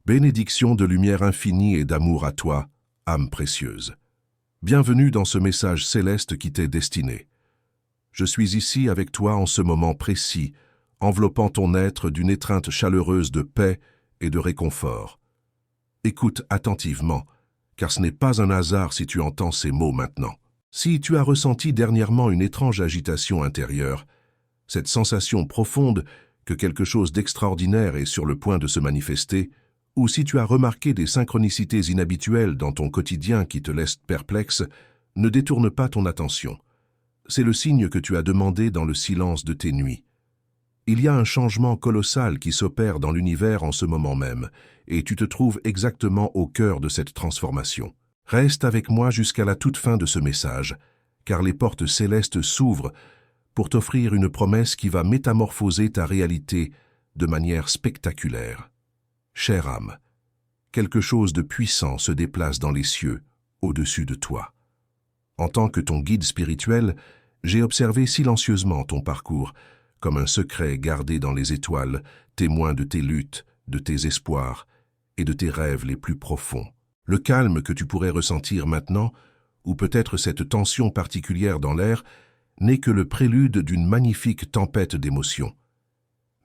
Bénédiction de lumière infinie et d'amour à toi, âme précieuse. Bienvenue dans ce message céleste qui t'est destiné. Je suis ici avec toi en ce moment précis, enveloppant ton être d'une étreinte chaleureuse de paix et de réconfort. Écoute attentivement, car ce n'est pas un hasard si tu entends ces mots maintenant. Si tu as ressenti dernièrement une étrange agitation intérieure, cette sensation profonde que quelque chose d'extraordinaire est sur le point de se manifester, ou si tu as remarqué des synchronicités inhabituelles dans ton quotidien qui te laissent perplexe, ne détourne pas ton attention. C'est le signe que tu as demandé dans le silence de tes nuits. Il y a un changement colossal qui s'opère dans l'univers en ce moment même, et tu te trouves exactement au cœur de cette transformation. Reste avec moi jusqu'à la toute fin de ce message, car les portes célestes s'ouvrent pour t'offrir une promesse qui va métamorphoser ta réalité de manière spectaculaire. Chère âme, quelque chose de puissant se déplace dans les cieux, au-dessus de toi. En tant que ton guide spirituel, j'ai observé silencieusement ton parcours, comme un secret gardé dans les étoiles, témoin de tes luttes, de tes espoirs et de tes rêves les plus profonds. Le calme que tu pourrais ressentir maintenant, ou peut-être cette tension particulière dans l'air, n'est que le prélude d'une magnifique tempête d'émotions.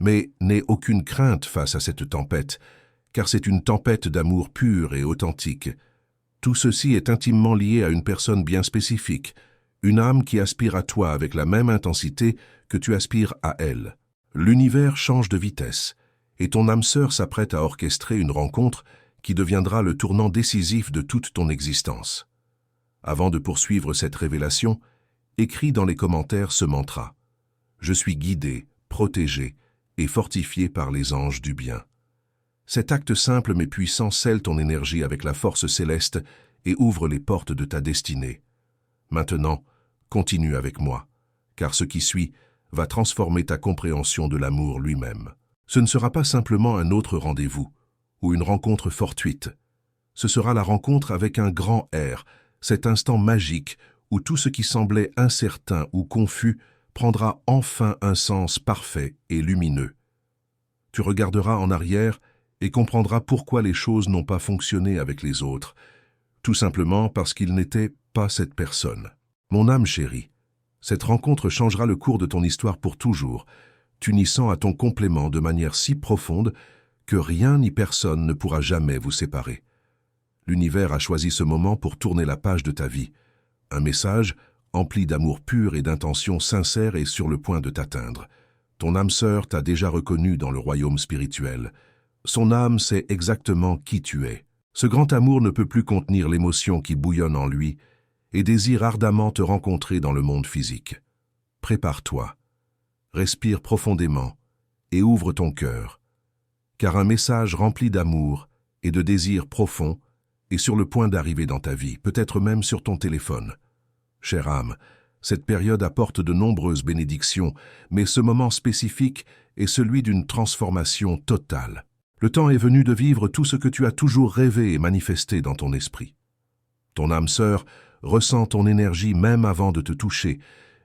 Mais n'aie aucune crainte face à cette tempête, car c'est une tempête d'amour pur et authentique. Tout ceci est intimement lié à une personne bien spécifique, une âme qui aspire à toi avec la même intensité que tu aspires à elle. L'univers change de vitesse, et ton âme sœur s'apprête à orchestrer une rencontre qui deviendra le tournant décisif de toute ton existence. Avant de poursuivre cette révélation, écris dans les commentaires ce mantra. Je suis guidé, protégé et fortifié par les anges du bien. Cet acte simple mais puissant scelle ton énergie avec la force céleste et ouvre les portes de ta destinée. Maintenant, continue avec moi, car ce qui suit va transformer ta compréhension de l'amour lui-même. Ce ne sera pas simplement un autre rendez-vous, ou une rencontre fortuite. Ce sera la rencontre avec un grand R, cet instant magique où tout ce qui semblait incertain ou confus prendra enfin un sens parfait et lumineux. Tu regarderas en arrière et comprendras pourquoi les choses n'ont pas fonctionné avec les autres, tout simplement parce qu'ils n'étaient pas cette personne. Mon âme chérie, cette rencontre changera le cours de ton histoire pour toujours, t'unissant à ton complément de manière si profonde que rien ni personne ne pourra jamais vous séparer. L'univers a choisi ce moment pour tourner la page de ta vie. Un message, empli d'amour pur et d'intentions sincères est sur le point de t'atteindre. Ton âme sœur t'a déjà reconnu dans le royaume spirituel. Son âme sait exactement qui tu es. Ce grand amour ne peut plus contenir l'émotion qui bouillonne en lui et désire ardemment te rencontrer dans le monde physique. Prépare-toi, respire profondément et ouvre ton cœur, car un message rempli d'amour et de désirs profonds est sur le point d'arriver dans ta vie, peut-être même sur ton téléphone. Chère âme, cette période apporte de nombreuses bénédictions, mais ce moment spécifique est celui d'une transformation totale. Le temps est venu de vivre tout ce que tu as toujours rêvé et manifesté dans ton esprit. Ton âme sœur ressent ton énergie même avant de te toucher,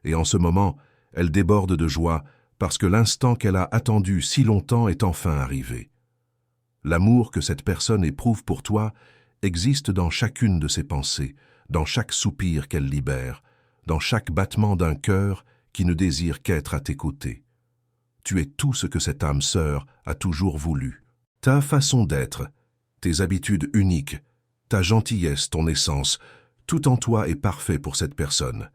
et en ce moment, elle déborde de joie parce que l'instant qu'elle a attendu si longtemps est enfin arrivé. L'amour que cette personne éprouve pour toi existe dans chacune de ses pensées, dans chaque soupir qu'elle libère, dans chaque battement d'un cœur qui ne désire qu'être à tes côtés. Tu es tout ce que cette âme sœur a toujours voulu. Ta façon d'être, tes habitudes uniques, ta gentillesse, ton essence, tout en toi est parfait pour cette personne.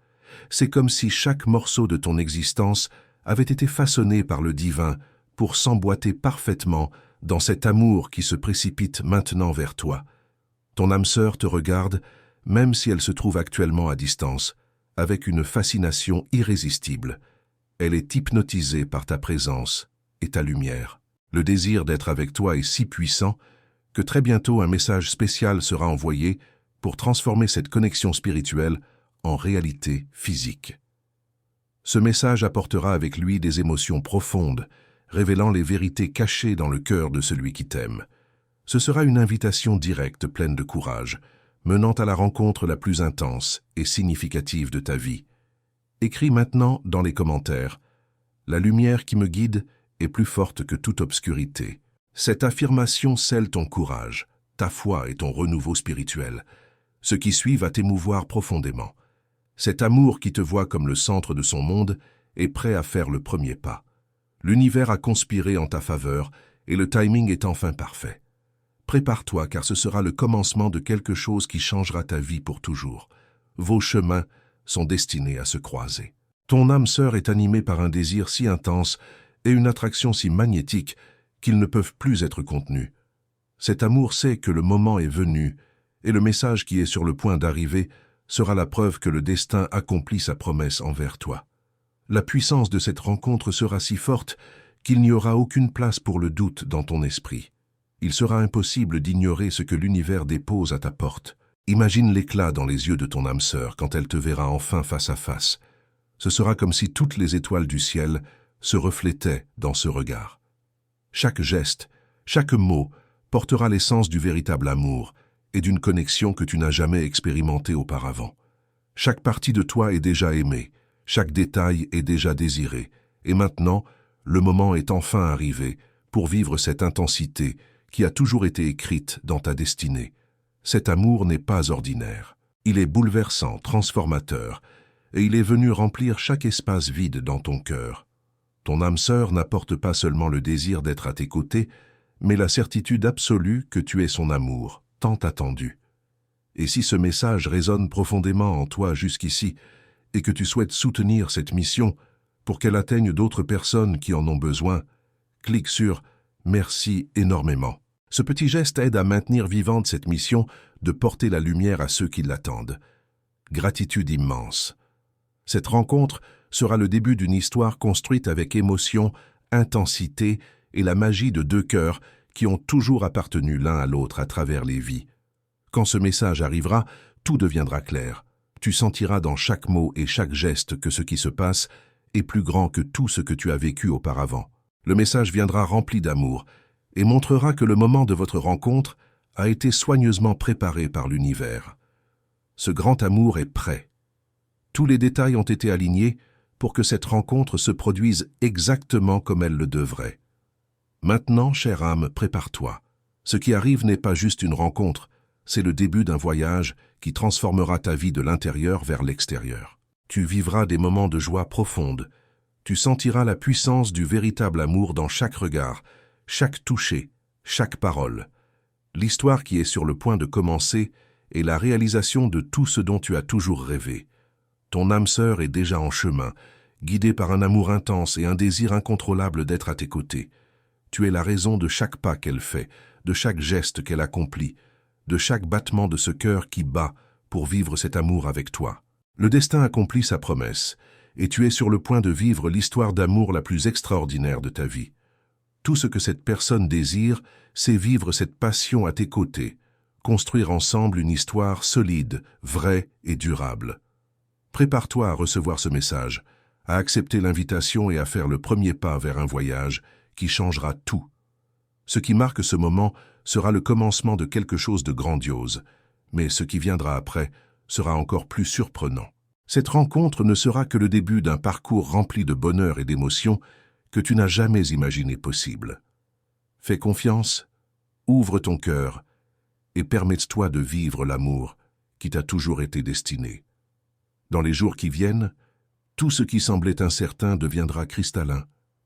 C'est comme si chaque morceau de ton existence avait été façonné par le divin pour s'emboîter parfaitement dans cet amour qui se précipite maintenant vers toi. Ton âme sœur te regarde, même si elle se trouve actuellement à distance, avec une fascination irrésistible. Elle est hypnotisée par ta présence et ta lumière. Le désir d'être avec toi est si puissant que très bientôt un message spécial sera envoyé pour transformer cette connexion spirituelle en réalité physique. Ce message apportera avec lui des émotions profondes, révélant les vérités cachées dans le cœur de celui qui t'aime. Ce sera une invitation directe pleine de courage, menant à la rencontre la plus intense et significative de ta vie. Écris maintenant dans les commentaires « La lumière qui me guide est plus forte que toute obscurité. Cette affirmation scelle ton courage, ta foi et ton renouveau spirituel. Ce qui suit va t'émouvoir profondément. Cet amour qui te voit comme le centre de son monde est prêt à faire le premier pas. L'univers a conspiré en ta faveur et le timing est enfin parfait. Prépare-toi car ce sera le commencement de quelque chose qui changera ta vie pour toujours. Vos chemins sont destinés à se croiser. Ton âme sœur est animée par un désir si intense et une attraction si magnétique qu'ils ne peuvent plus être contenus. Cet amour sait que le moment est venu et le message qui est sur le point d'arriver sera la preuve que le destin accomplit sa promesse envers toi. La puissance de cette rencontre sera si forte qu'il n'y aura aucune place pour le doute dans ton esprit. Il sera impossible d'ignorer ce que l'univers dépose à ta porte. Imagine l'éclat dans les yeux de ton âme sœur quand elle te verra enfin face à face. Ce sera comme si toutes les étoiles du ciel se reflétaient dans ce regard. Chaque geste, chaque mot portera l'essence du véritable amour et d'une connexion que tu n'as jamais expérimentée auparavant. Chaque partie de toi est déjà aimée, chaque détail est déjà désiré, et maintenant, le moment est enfin arrivé pour vivre cette intensité qui a toujours été écrite dans ta destinée. Cet amour n'est pas ordinaire. Il est bouleversant, transformateur, et il est venu remplir chaque espace vide dans ton cœur. Ton âme sœur n'apporte pas seulement le désir d'être à tes côtés, mais la certitude absolue que tu es son amour, tant attendu. Et si ce message résonne profondément en toi jusqu'ici, et que tu souhaites soutenir cette mission pour qu'elle atteigne d'autres personnes qui en ont besoin, clique sur « Merci énormément ». Ce petit geste aide à maintenir vivante cette mission de porter la lumière à ceux qui l'attendent. Gratitude immense. Cette rencontre sera le début d'une histoire construite avec émotion, intensité et la magie de deux cœurs qui ont toujours appartenu l'un à l'autre à travers les vies. Quand ce message arrivera, tout deviendra clair. Tu sentiras dans chaque mot et chaque geste que ce qui se passe est plus grand que tout ce que tu as vécu auparavant. Le message viendra rempli d'amour et montrera que le moment de votre rencontre a été soigneusement préparé par l'univers. Ce grand amour est prêt. Tous les détails ont été alignés pour que cette rencontre se produise exactement comme elle le devrait. Maintenant, chère âme, prépare-toi. Ce qui arrive n'est pas juste une rencontre, c'est le début d'un voyage qui transformera ta vie de l'intérieur vers l'extérieur. Tu vivras des moments de joie profonde. Tu sentiras la puissance du véritable amour dans chaque regard, chaque toucher, chaque parole. L'histoire qui est sur le point de commencer est la réalisation de tout ce dont tu as toujours rêvé. Ton âme sœur est déjà en chemin, guidée par un amour intense et un désir incontrôlable d'être à tes côtés. Tu es la raison de chaque pas qu'elle fait, de chaque geste qu'elle accomplit, de chaque battement de ce cœur qui bat pour vivre cet amour avec toi. Le destin accomplit sa promesse, et tu es sur le point de vivre l'histoire d'amour la plus extraordinaire de ta vie. Tout ce que cette personne désire, c'est vivre cette passion à tes côtés, construire ensemble une histoire solide, vraie et durable. Prépare-toi à recevoir ce message, à accepter l'invitation et à faire le premier pas vers un voyage qui changera tout. Ce qui marque ce moment sera le commencement de quelque chose de grandiose, mais ce qui viendra après sera encore plus surprenant. Cette rencontre ne sera que le début d'un parcours rempli de bonheur et d'émotions que tu n'as jamais imaginé possible. Fais confiance, ouvre ton cœur et permets-toi de vivre l'amour qui t'a toujours été destiné. Dans les jours qui viennent, tout ce qui semblait incertain deviendra cristallin.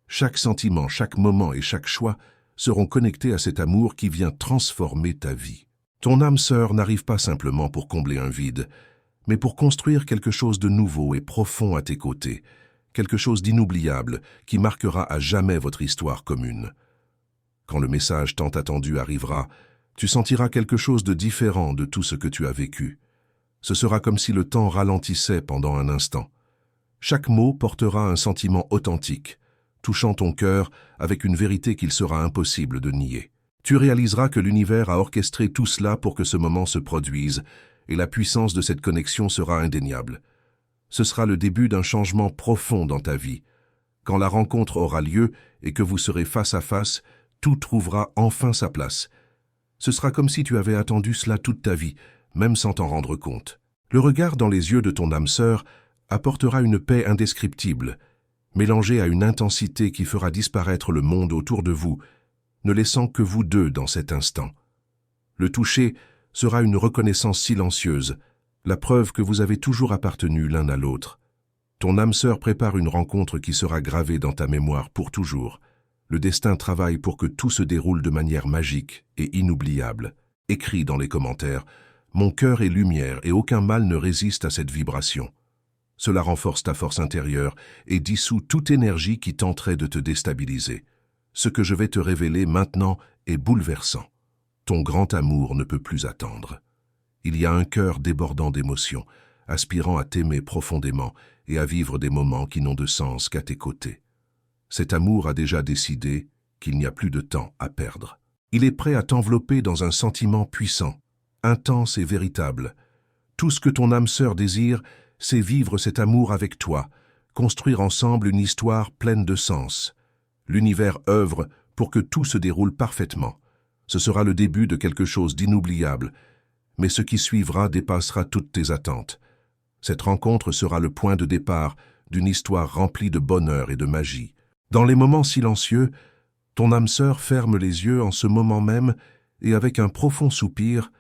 Chaque sentiment, chaque moment et chaque choix seront connectés à cet amour qui vient transformer ta vie. Ton âme sœur n'arrive pas simplement pour combler un vide, mais pour construire quelque chose de nouveau et profond à tes côtés, quelque chose d'inoubliable qui marquera à jamais votre histoire commune. Quand le message tant attendu arrivera, tu sentiras quelque chose de différent de tout ce que tu as vécu. Ce sera comme si le temps ralentissait pendant un instant. Chaque mot portera un sentiment authentique, touchant ton cœur avec une vérité qu'il sera impossible de nier. Tu réaliseras que l'univers a orchestré tout cela pour que ce moment se produise, et la puissance de cette connexion sera indéniable. Ce sera le début d'un changement profond dans ta vie. Quand la rencontre aura lieu et que vous serez face à face, tout trouvera enfin sa place. Ce sera comme si tu avais attendu cela toute ta vie, même sans t'en rendre compte. Le regard dans les yeux de ton âme sœur apportera une paix indescriptible, mélangée à une intensité qui fera disparaître le monde autour de vous, ne laissant que vous deux dans cet instant. Le toucher sera une reconnaissance silencieuse, la preuve que vous avez toujours appartenu l'un à l'autre. Ton âme sœur prépare une rencontre qui sera gravée dans ta mémoire pour toujours. Le destin travaille pour que tout se déroule de manière magique et inoubliable. Écris dans les commentaires « Mon cœur est lumière et aucun mal ne résiste à cette vibration ». Cela renforce ta force intérieure et dissout toute énergie qui tenterait de te déstabiliser. Ce que je vais te révéler maintenant est bouleversant. Ton grand amour ne peut plus attendre. Il y a un cœur débordant d'émotions, aspirant à t'aimer profondément et à vivre des moments qui n'ont de sens qu'à tes côtés. Cet amour a déjà décidé qu'il n'y a plus de temps à perdre. Il est prêt à t'envelopper dans un sentiment puissant, intense et véritable. Tout ce que ton âme sœur désire, c'est vivre cet amour avec toi, construire ensemble une histoire pleine de sens. L'univers œuvre pour que tout se déroule parfaitement. Ce sera le début de quelque chose d'inoubliable, mais ce qui suivra dépassera toutes tes attentes. Cette rencontre sera le point de départ d'une histoire remplie de bonheur et de magie. Dans les moments silencieux, ton âme sœur ferme les yeux en ce moment même et avec un profond soupir,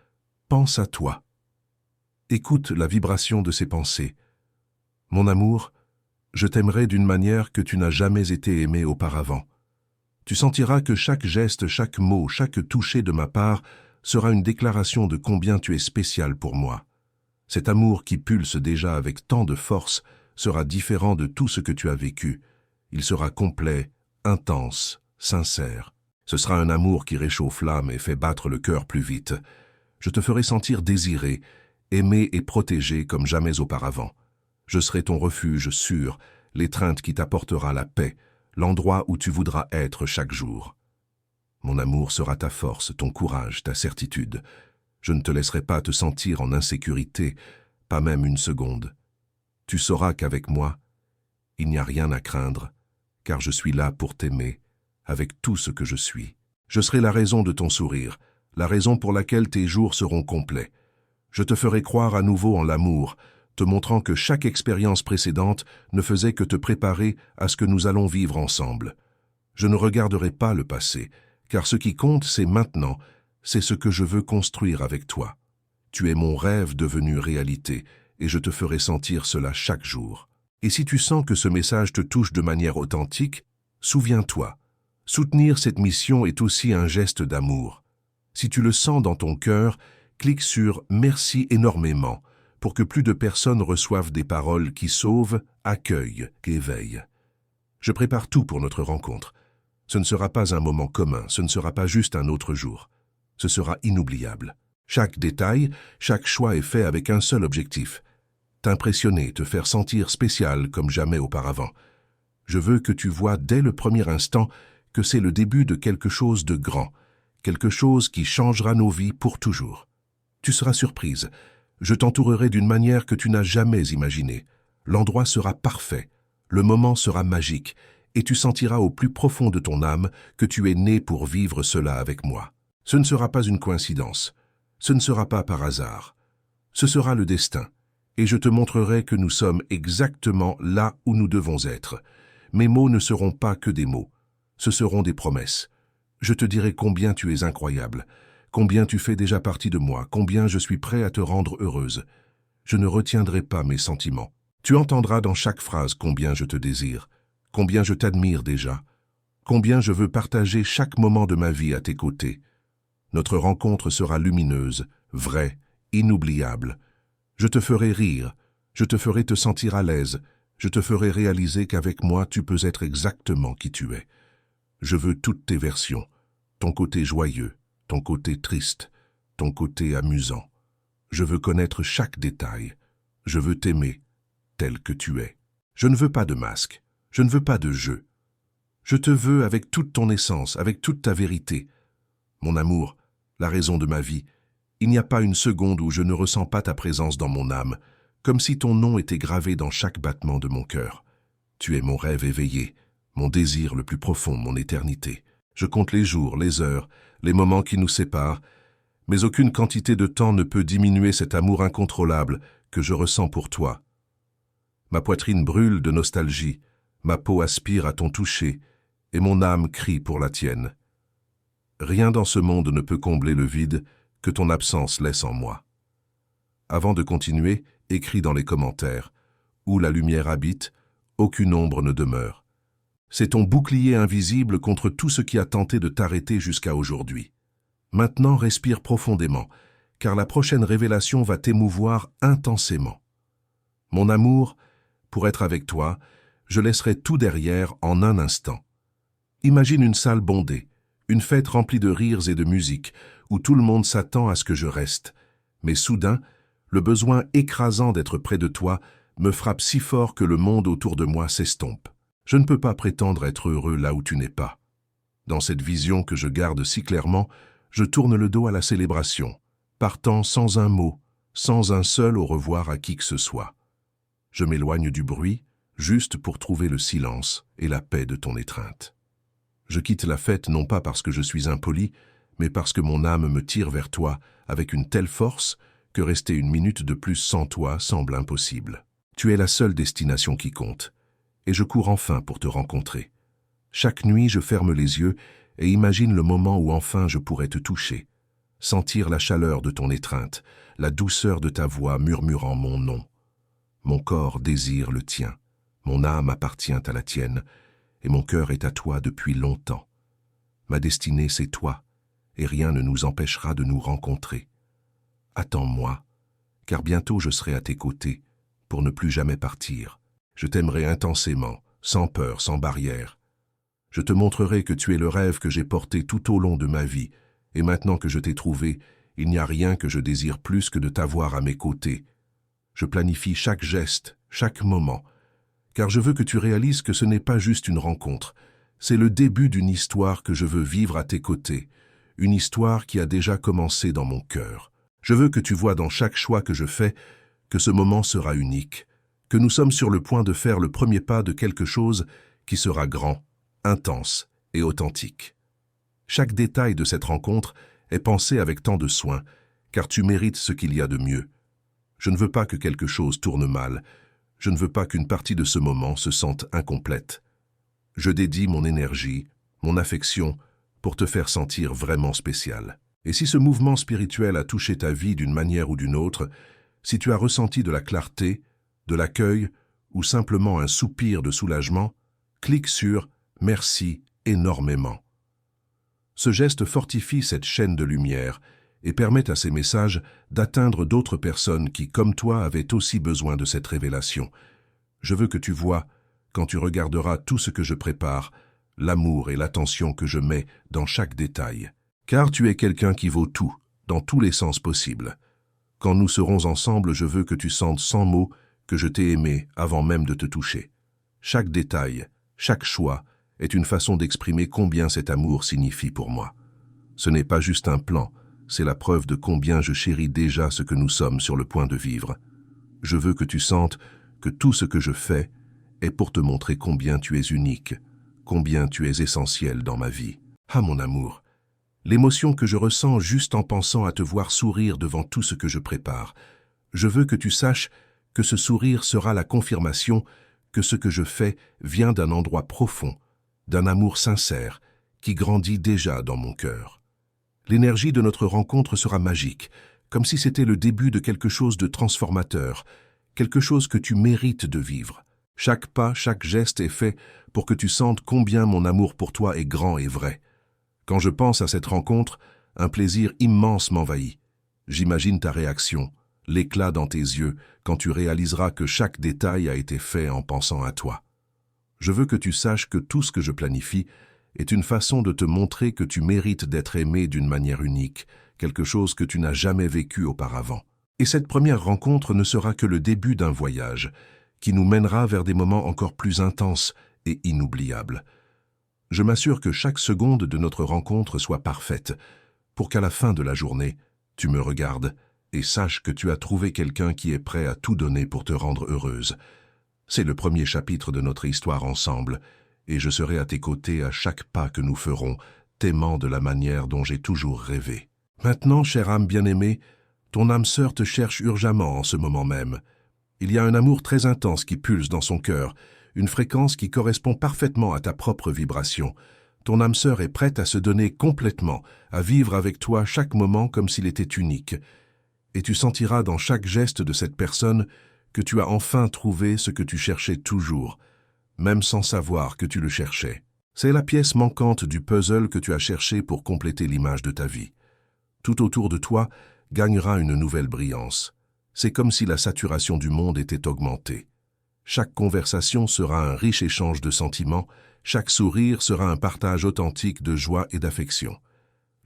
pense à toi. Écoute la vibration de ses pensées. Mon amour, je t'aimerai d'une manière que tu n'as jamais été aimé auparavant. Tu sentiras que chaque geste, chaque mot, chaque toucher de ma part sera une déclaration de combien tu es spécial pour moi. Cet amour qui pulse déjà avec tant de force sera différent de tout ce que tu as vécu. Il sera complet, intense, sincère. Ce sera un amour qui réchauffe l'âme et fait battre le cœur plus vite. Je te ferai sentir désiré, aimé et protégé comme jamais auparavant. Je serai ton refuge sûr, l'étreinte qui t'apportera la paix, l'endroit où tu voudras être chaque jour. Mon amour sera ta force, ton courage, ta certitude. Je ne te laisserai pas te sentir en insécurité, pas même une seconde. Tu sauras qu'avec moi, il n'y a rien à craindre, car je suis là pour t'aimer, avec tout ce que je suis. Je serai la raison de ton sourire, la raison pour laquelle tes jours seront complets. Je te ferai croire à nouveau en l'amour, te montrant que chaque expérience précédente ne faisait que te préparer à ce que nous allons vivre ensemble. Je ne regarderai pas le passé, car ce qui compte, c'est maintenant, c'est ce que je veux construire avec toi. Tu es mon rêve devenu réalité, et je te ferai sentir cela chaque jour. Et si tu sens que ce message te touche de manière authentique, souviens-toi, soutenir cette mission est aussi un geste d'amour. Si tu le sens dans ton cœur, clique sur « Merci énormément » pour que plus de personnes reçoivent des paroles qui sauvent, accueillent, éveillent. Je prépare tout pour notre rencontre. Ce ne sera pas un moment commun, ce ne sera pas juste un autre jour. Ce sera inoubliable. Chaque détail, chaque choix est fait avec un seul objectif. T'impressionner, te faire sentir spécial comme jamais auparavant. Je veux que tu vois dès le premier instant que c'est le début de quelque chose de grand, quelque chose qui changera nos vies pour toujours. Tu seras surprise. Je t'entourerai d'une manière que tu n'as jamais imaginée. L'endroit sera parfait, le moment sera magique, et tu sentiras au plus profond de ton âme que tu es né pour vivre cela avec moi. Ce ne sera pas une coïncidence, ce ne sera pas par hasard. Ce sera le destin, et je te montrerai que nous sommes exactement là où nous devons être. Mes mots ne seront pas que des mots, ce seront des promesses. Je te dirai combien tu es incroyable, combien tu fais déjà partie de moi, combien je suis prêt à te rendre heureuse. Je ne retiendrai pas mes sentiments. Tu entendras dans chaque phrase combien je te désire, combien je t'admire déjà, combien je veux partager chaque moment de ma vie à tes côtés. Notre rencontre sera lumineuse, vraie, inoubliable. Je te ferai rire, je te ferai te sentir à l'aise, je te ferai réaliser qu'avec moi tu peux être exactement qui tu es. Je veux toutes tes versions, ton côté joyeux, ton côté triste, ton côté amusant. Je veux connaître chaque détail. Je veux t'aimer tel que tu es. Je ne veux pas de masque. Je ne veux pas de jeu. Je te veux avec toute ton essence, avec toute ta vérité. Mon amour, la raison de ma vie, il n'y a pas une seconde où je ne ressens pas ta présence dans mon âme, comme si ton nom était gravé dans chaque battement de mon cœur. Tu es mon rêve éveillé, mon désir le plus profond, mon éternité. Je compte les jours, les heures, les moments qui nous séparent, mais aucune quantité de temps ne peut diminuer cet amour incontrôlable que je ressens pour toi. Ma poitrine brûle de nostalgie, ma peau aspire à ton toucher, et mon âme crie pour la tienne. Rien dans ce monde ne peut combler le vide que ton absence laisse en moi. Avant de continuer, écris dans les commentaires. Où la lumière habite, aucune ombre ne demeure. C'est ton bouclier invisible contre tout ce qui a tenté de t'arrêter jusqu'à aujourd'hui. Maintenant, respire profondément, car la prochaine révélation va t'émouvoir intensément. Mon amour, pour être avec toi, je laisserai tout derrière en un instant. Imagine une salle bondée, une fête remplie de rires et de musique, où tout le monde s'attend à ce que je reste. Mais soudain, le besoin écrasant d'être près de toi me frappe si fort que le monde autour de moi s'estompe. Je ne peux pas prétendre être heureux là où tu n'es pas. Dans cette vision que je garde si clairement, je tourne le dos à la célébration, partant sans un mot, sans un seul au revoir à qui que ce soit. Je m'éloigne du bruit, juste pour trouver le silence et la paix de ton étreinte. Je quitte la fête non pas parce que je suis impoli, mais parce que mon âme me tire vers toi avec une telle force que rester une minute de plus sans toi semble impossible. Tu es la seule destination qui compte, et je cours enfin pour te rencontrer. Chaque nuit, je ferme les yeux et imagine le moment où enfin je pourrai te toucher, sentir la chaleur de ton étreinte, la douceur de ta voix murmurant mon nom. Mon corps désire le tien, mon âme appartient à la tienne, et mon cœur est à toi depuis longtemps. Ma destinée, c'est toi, et rien ne nous empêchera de nous rencontrer. Attends-moi, car bientôt je serai à tes côtés, pour ne plus jamais partir. Je t'aimerai intensément, sans peur, sans barrière. Je te montrerai que tu es le rêve que j'ai porté tout au long de ma vie, et maintenant que je t'ai trouvé, il n'y a rien que je désire plus que de t'avoir à mes côtés. Je planifie chaque geste, chaque moment, car je veux que tu réalises que ce n'est pas juste une rencontre, c'est le début d'une histoire que je veux vivre à tes côtés, une histoire qui a déjà commencé dans mon cœur. Je veux que tu vois dans chaque choix que je fais que ce moment sera unique, que nous sommes sur le point de faire le premier pas de quelque chose qui sera grand, intense et authentique. Chaque détail de cette rencontre est pensé avec tant de soin, car tu mérites ce qu'il y a de mieux. Je ne veux pas que quelque chose tourne mal, je ne veux pas qu'une partie de ce moment se sente incomplète. Je dédie mon énergie, mon affection, pour te faire sentir vraiment spécial. Et si ce mouvement spirituel a touché ta vie d'une manière ou d'une autre, si tu as ressenti de la clarté, de l'accueil ou simplement un soupir de soulagement, clique sur « Merci énormément ». Ce geste fortifie cette chaîne de lumière et permet à ces messages d'atteindre d'autres personnes qui, comme toi, avaient aussi besoin de cette révélation. Je veux que tu vois, quand tu regarderas tout ce que je prépare, l'amour et l'attention que je mets dans chaque détail. Car tu es quelqu'un qui vaut tout, dans tous les sens possibles. Quand nous serons ensemble, je veux que tu sentes sans mots que je t'ai aimé avant même de te toucher. Chaque détail, chaque choix est une façon d'exprimer combien cet amour signifie pour moi. Ce n'est pas juste un plan, c'est la preuve de combien je chéris déjà ce que nous sommes sur le point de vivre. Je veux que tu sentes que tout ce que je fais est pour te montrer combien tu es unique, combien tu es essentiel dans ma vie. Ah mon amour, l'émotion que je ressens juste en pensant à te voir sourire devant tout ce que je prépare. Je veux que tu saches que ce sourire sera la confirmation que ce que je fais vient d'un endroit profond, d'un amour sincère, qui grandit déjà dans mon cœur. L'énergie de notre rencontre sera magique, comme si c'était le début de quelque chose de transformateur, quelque chose que tu mérites de vivre. Chaque pas, chaque geste est fait pour que tu sentes combien mon amour pour toi est grand et vrai. Quand je pense à cette rencontre, un plaisir immense m'envahit. J'imagine ta réaction, l'éclat dans tes yeux, quand tu réaliseras que chaque détail a été fait en pensant à toi. Je veux que tu saches que tout ce que je planifie est une façon de te montrer que tu mérites d'être aimé d'une manière unique, quelque chose que tu n'as jamais vécu auparavant. Et cette première rencontre ne sera que le début d'un voyage, qui nous mènera vers des moments encore plus intenses et inoubliables. Je m'assure que chaque seconde de notre rencontre soit parfaite, pour qu'à la fin de la journée, tu me regardes et saches que tu as trouvé quelqu'un qui est prêt à tout donner pour te rendre heureuse. C'est le premier chapitre de notre histoire ensemble, et je serai à tes côtés à chaque pas que nous ferons, t'aimant de la manière dont j'ai toujours rêvé. Maintenant, chère âme bien-aimée, ton âme sœur te cherche urgemment en ce moment même. Il y a un amour très intense qui pulse dans son cœur, une fréquence qui correspond parfaitement à ta propre vibration. Ton âme sœur est prête à se donner complètement, à vivre avec toi chaque moment comme s'il était unique. Et tu sentiras dans chaque geste de cette personne que tu as enfin trouvé ce que tu cherchais toujours, même sans savoir que tu le cherchais. C'est la pièce manquante du puzzle que tu as cherché pour compléter l'image de ta vie. Tout autour de toi gagnera une nouvelle brillance. C'est comme si la saturation du monde était augmentée. Chaque conversation sera un riche échange de sentiments, chaque sourire sera un partage authentique de joie et d'affection.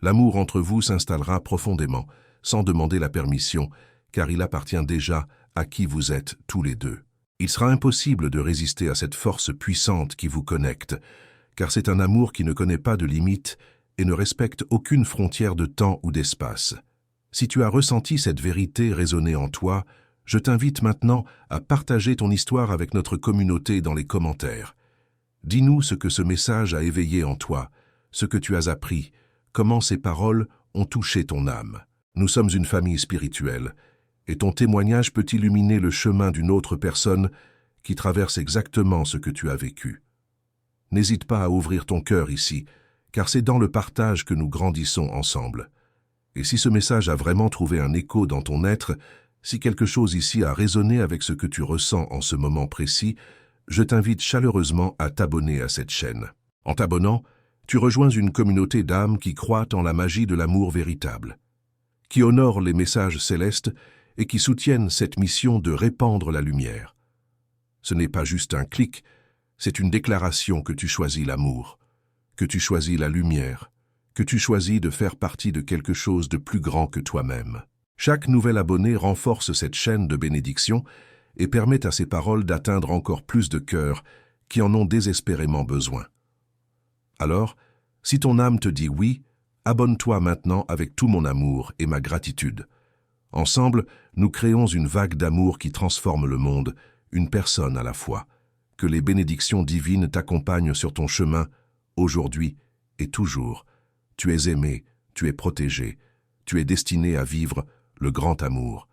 L'amour entre vous s'installera profondément, sans demander la permission, car il appartient déjà à qui vous êtes tous les deux. Il sera impossible de résister à cette force puissante qui vous connecte, car c'est un amour qui ne connaît pas de limites et ne respecte aucune frontière de temps ou d'espace. Si tu as ressenti cette vérité résonner en toi, je t'invite maintenant à partager ton histoire avec notre communauté dans les commentaires. Dis-nous ce que ce message a éveillé en toi, ce que tu as appris, comment ces paroles ont touché ton âme. Nous sommes une famille spirituelle, et ton témoignage peut illuminer le chemin d'une autre personne qui traverse exactement ce que tu as vécu. N'hésite pas à ouvrir ton cœur ici, car c'est dans le partage que nous grandissons ensemble. Et si ce message a vraiment trouvé un écho dans ton être, si quelque chose ici a résonné avec ce que tu ressens en ce moment précis, je t'invite chaleureusement à t'abonner à cette chaîne. En t'abonnant, tu rejoins une communauté d'âmes qui croient en la magie de l'amour véritable, qui honorent les messages célestes et qui soutiennent cette mission de répandre la lumière. Ce n'est pas juste un clic, c'est une déclaration que tu choisis l'amour, que tu choisis la lumière, que tu choisis de faire partie de quelque chose de plus grand que toi-même. Chaque nouvel abonné renforce cette chaîne de bénédiction et permet à ces paroles d'atteindre encore plus de cœurs qui en ont désespérément besoin. Alors, si ton âme te dit oui, abonne-toi maintenant avec tout mon amour et ma gratitude. Ensemble, nous créons une vague d'amour qui transforme le monde, une personne à la fois. Que les bénédictions divines t'accompagnent sur ton chemin, aujourd'hui et toujours. Tu es aimé, tu es protégé, tu es destiné à vivre le grand amour.